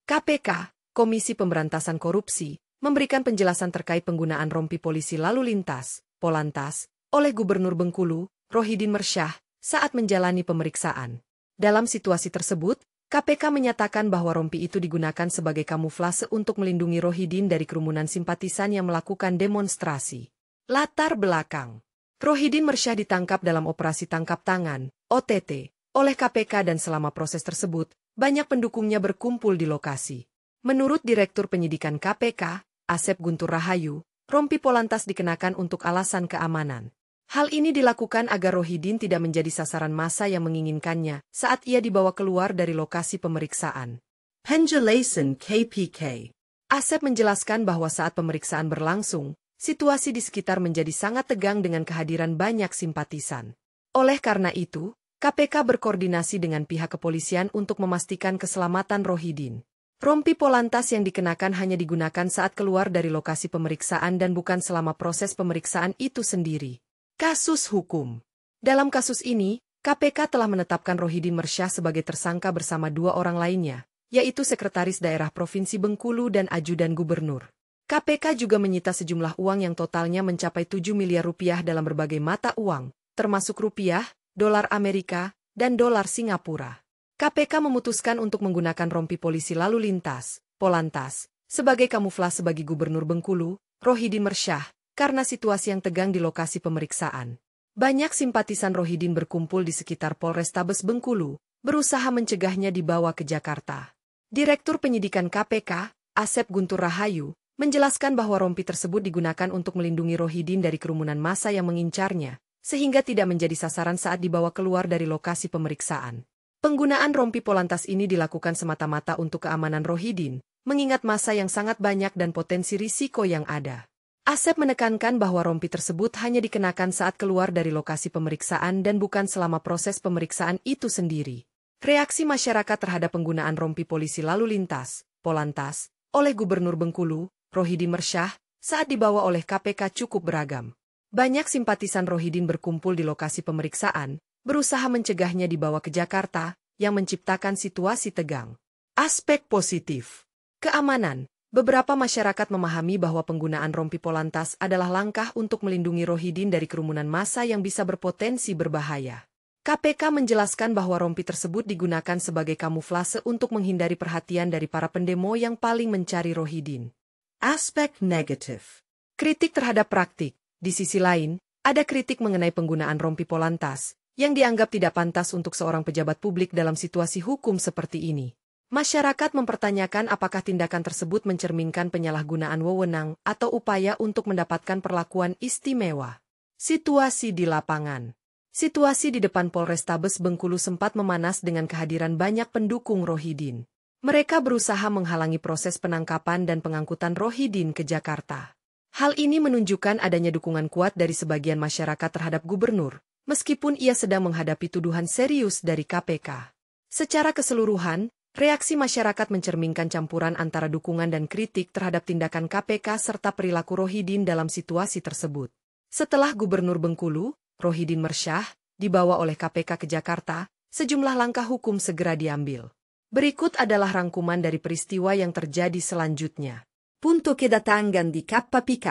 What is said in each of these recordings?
KPK, Komisi Pemberantasan Korupsi, memberikan penjelasan terkait penggunaan rompi polisi lalu lintas, Polantas, oleh Gubernur Bengkulu, Rohidin Mersyah, saat menjalani pemeriksaan. Dalam situasi tersebut, KPK menyatakan bahwa rompi itu digunakan sebagai kamuflase untuk melindungi Rohidin dari kerumunan simpatisan yang melakukan demonstrasi. Latar belakang: Rohidin Mersyah ditangkap dalam operasi tangkap tangan, OTT, oleh KPK dan selama proses tersebut, banyak pendukungnya berkumpul di lokasi. Menurut Direktur Penyidikan KPK, Asep Guntur Rahayu, rompi Polantas dikenakan untuk alasan keamanan. Hal ini dilakukan agar Rohidin tidak menjadi sasaran massa yang menginginkannya saat ia dibawa keluar dari lokasi pemeriksaan. Penjelasan KPK. Asep menjelaskan bahwa saat pemeriksaan berlangsung, situasi di sekitar menjadi sangat tegang dengan kehadiran banyak simpatisan. Oleh karena itu, KPK berkoordinasi dengan pihak kepolisian untuk memastikan keselamatan Rohidin. Rompi Polantas yang dikenakan hanya digunakan saat keluar dari lokasi pemeriksaan dan bukan selama proses pemeriksaan itu sendiri. Kasus hukum. Dalam kasus ini, KPK telah menetapkan Rohidin Mersyah sebagai tersangka bersama 2 orang lainnya, yaitu Sekretaris Daerah Provinsi Bengkulu dan Ajudan Gubernur. KPK juga menyita sejumlah uang yang totalnya mencapai 7 miliar rupiah dalam berbagai mata uang, termasuk rupiah, dolar Amerika, dan dolar Singapura. KPK memutuskan untuk menggunakan rompi polisi lalu lintas, Polantas, sebagai kamuflase bagi Gubernur Bengkulu, Rohidin Mersyah, karena situasi yang tegang di lokasi pemeriksaan. Banyak simpatisan Rohidin berkumpul di sekitar Polrestabes Bengkulu, berusaha mencegahnya dibawa ke Jakarta. Direktur Penyidikan KPK, Asep Guntur Rahayu, menjelaskan bahwa rompi tersebut digunakan untuk melindungi Rohidin dari kerumunan massa yang mengincarnya, sehingga tidak menjadi sasaran saat dibawa keluar dari lokasi pemeriksaan. Penggunaan rompi Polantas ini dilakukan semata-mata untuk keamanan Rohidin, mengingat massa yang sangat banyak dan potensi risiko yang ada. Asep menekankan bahwa rompi tersebut hanya dikenakan saat keluar dari lokasi pemeriksaan dan bukan selama proses pemeriksaan itu sendiri. Reaksi masyarakat terhadap penggunaan rompi polisi lalu lintas, Polantas, oleh Gubernur Bengkulu, Rohidin Mersyah, saat dibawa oleh KPK cukup beragam. Banyak simpatisan Rohidin berkumpul di lokasi pemeriksaan, berusaha mencegahnya dibawa ke Jakarta, yang menciptakan situasi tegang. Aspek positif. Keamanan. Beberapa masyarakat memahami bahwa penggunaan rompi Polantas adalah langkah untuk melindungi Rohidin dari kerumunan massa yang bisa berpotensi berbahaya. KPK menjelaskan bahwa rompi tersebut digunakan sebagai kamuflase untuk menghindari perhatian dari para pendemo yang paling mencari Rohidin. Aspek negatif. Kritik terhadap praktik. Di sisi lain, ada kritik mengenai penggunaan rompi Polantas, yang dianggap tidak pantas untuk seorang pejabat publik dalam situasi hukum seperti ini. Masyarakat mempertanyakan apakah tindakan tersebut mencerminkan penyalahgunaan wewenang atau upaya untuk mendapatkan perlakuan istimewa. Situasi di lapangan. Situasi di depan Polrestabes Bengkulu sempat memanas dengan kehadiran banyak pendukung Rohidin. Mereka berusaha menghalangi proses penangkapan dan pengangkutan Rohidin ke Jakarta. Hal ini menunjukkan adanya dukungan kuat dari sebagian masyarakat terhadap gubernur, meskipun ia sedang menghadapi tuduhan serius dari KPK. Secara keseluruhan, reaksi masyarakat mencerminkan campuran antara dukungan dan kritik terhadap tindakan KPK serta perilaku Rohidin dalam situasi tersebut. Setelah Gubernur Bengkulu, Rohidin Mersyah, dibawa oleh KPK ke Jakarta, sejumlah langkah hukum segera diambil. Berikut adalah rangkuman dari peristiwa yang terjadi selanjutnya. Punto kedatangan di KPK.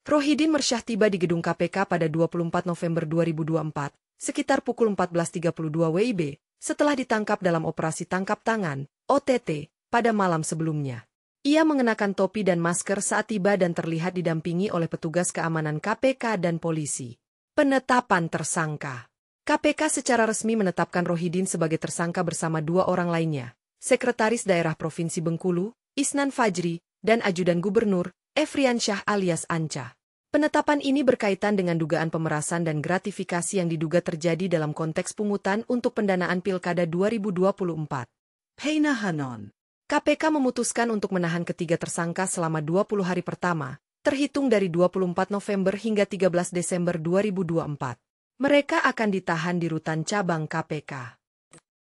Rohidin Mersyah tiba di gedung KPK pada 24 November 2024, sekitar pukul 14.32 WIB, setelah ditangkap dalam operasi tangkap tangan, OTT, pada malam sebelumnya. Ia mengenakan topi dan masker saat tiba dan terlihat didampingi oleh petugas keamanan KPK dan polisi. Penetapan tersangka. KPK secara resmi menetapkan Rohidin sebagai tersangka bersama 2 orang lainnya, Sekretaris Daerah Provinsi Bengkulu, Isnan Fajri, dan Ajudan Gubernur, Efriansyah alias Anca. Penetapan ini berkaitan dengan dugaan pemerasan dan gratifikasi yang diduga terjadi dalam konteks pungutan untuk pendanaan Pilkada 2024. Penahanan. KPK memutuskan untuk menahan ketiga tersangka selama 20 hari pertama, terhitung dari 24 November hingga 13 Desember 2024. Mereka akan ditahan di rutan cabang KPK.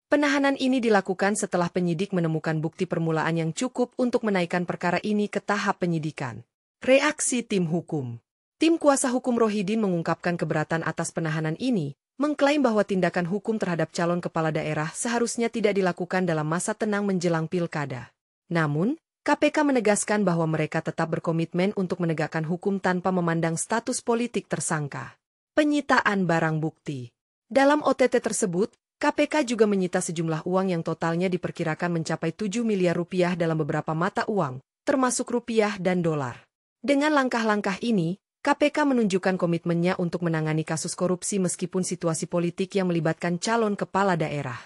Penahanan ini dilakukan setelah penyidik menemukan bukti permulaan yang cukup untuk menaikkan perkara ini ke tahap penyidikan. Reaksi tim hukum. Tim kuasa hukum Rohidin mengungkapkan keberatan atas penahanan ini, mengklaim bahwa tindakan hukum terhadap calon kepala daerah seharusnya tidak dilakukan dalam masa tenang menjelang pilkada. Namun, KPK menegaskan bahwa mereka tetap berkomitmen untuk menegakkan hukum tanpa memandang status politik tersangka. Penyitaan barang bukti. Dalam OTT tersebut, KPK juga menyita sejumlah uang yang totalnya diperkirakan mencapai 7 miliar rupiah dalam beberapa mata uang, termasuk rupiah dan dolar. Dengan langkah-langkah ini, KPK menunjukkan komitmennya untuk menangani kasus korupsi meskipun situasi politik yang melibatkan calon kepala daerah.